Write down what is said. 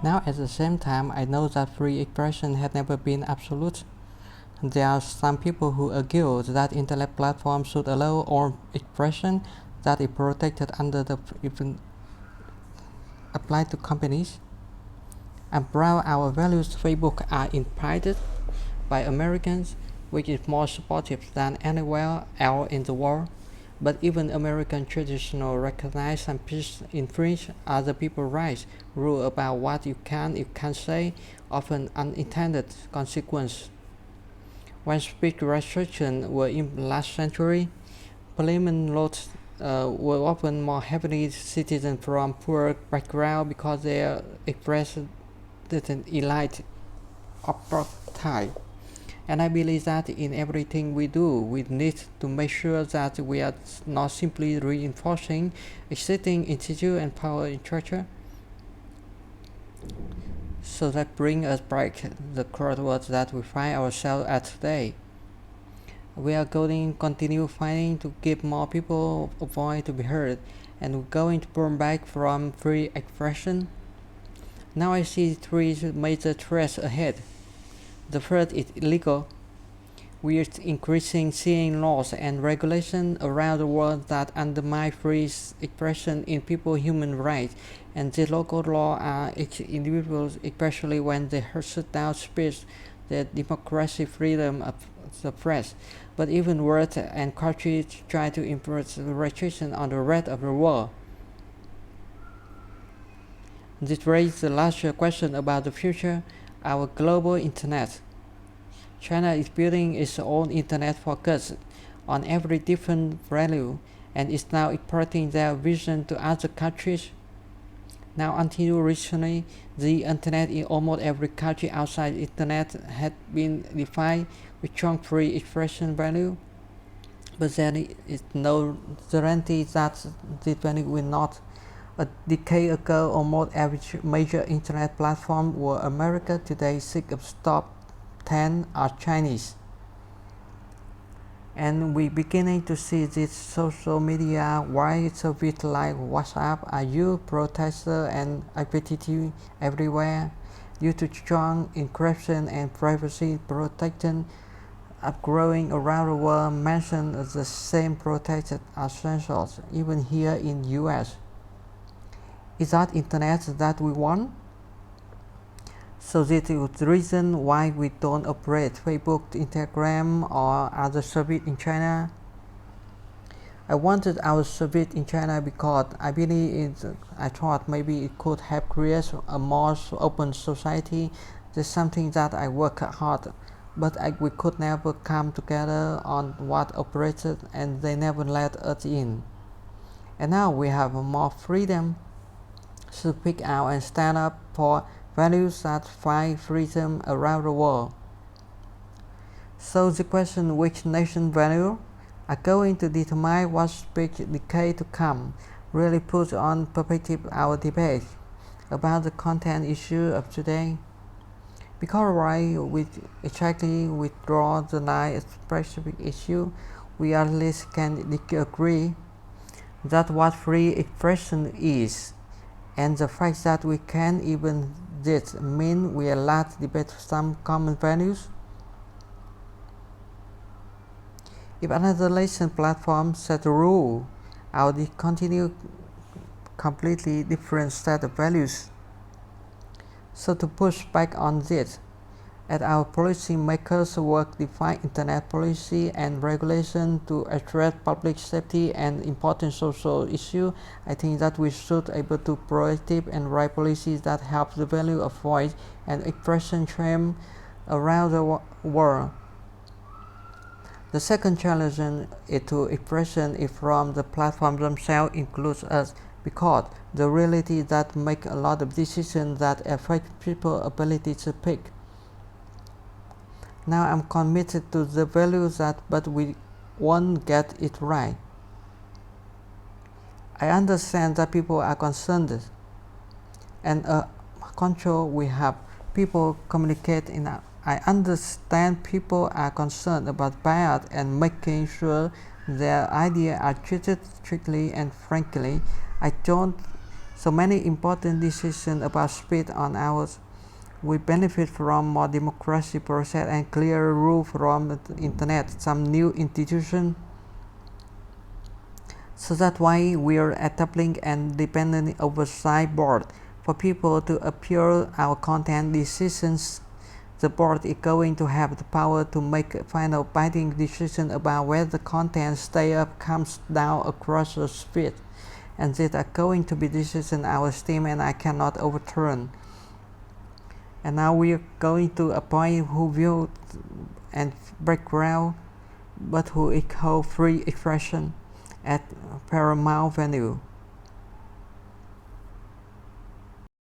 Now, at the same time, I know that free expression has never been absolute. There are some people who argue that internet platforms should allow all expression that is protected under the even applied to companies. I'm proud our values Facebook are inspired by Americans, which is more supportive than anywhere else in the world. But even American traditional recognize and infringe other people's rights, rule about what you can't say, often unintended consequences. When speech restrictions were in last century, parliament laws were often more heavily citizens from poor background because they expressed an elite apartheid. And I believe that in everything we do, we need to make sure that we are not simply reinforcing existing institutions and power structure. So that brings us back the crossroads that we find ourselves at today. We are going to continue fighting to give more people a voice to be heard, and we're going to burn back from free expression. Now I see three major threats ahead. The first is illegal. We are increasing seeing laws and regulations around the world that undermine free expression in people's human rights, and these local laws are individuals, especially when they shut down speech, the democracy, freedom of the press. But even worse, and countries try to impose restrictions on the rest of the world. This raises the larger question about the future, our global internet. China is building its own internet focused on every different value and is now exporting their vision to other countries. Now, until recently, the internet in almost every country outside the internet had been defined with strong free expression value, but there is no guarantee that this value will not. A decade ago, almost every major internet platform were American. Today, 6 of top 10 are Chinese. And we're beginning to see this social media wide service like WhatsApp are used protester and identity everywhere due to strong encryption and privacy protection growing around the world. Mention the same protected essentials even here in US. Is that internet that we want? So this is the reason why we don't operate Facebook, Instagram or other service in China. I wanted our service in China because I thought maybe it could help create a more open society. That's something that I work hard, but we could never come together on what operated and they never let us in. And now we have more freedom to speak out and stand up for values that find freedom around the world. So the question which nation value are going to determine what speech decade to come really puts on perspective our debate about the content issue of today. Because why we exactly withdraw the line of specific issue, we at least can agree that what free expression is, and the fact that we can even this mean we allowed debate some common values. If another nation platform set a rule, I would continue completely different set of values. So to push back on this, as our policy makers work define internet policy and regulation to address public safety and important social issues, I think that we should able to proactive and write policies that help the value of voice and expression trend around the world. The second challenge is to expression is from the platform themselves, includes us, because the reality that make a lot of decisions that affect people's ability to speak. Now I'm committed to the values but we won't get it right. I understand that people are concerned, and control we have people communicate in. I understand people are concerned about bias and making sure their ideas are treated strictly and frankly. I don't So many important decisions about speed on ours. We benefit from more democracy process and clearer rules from the internet, some new institutions. So that's why we are establishing an independent oversight board for people to appeal our content decisions. The board is going to have the power to make a final binding decision about whether the content stays up, comes down across the speed. And these are going to be decisions our team and I cannot overturn. And now we are going to appoint who view and background, but who equal free expression at paramount value.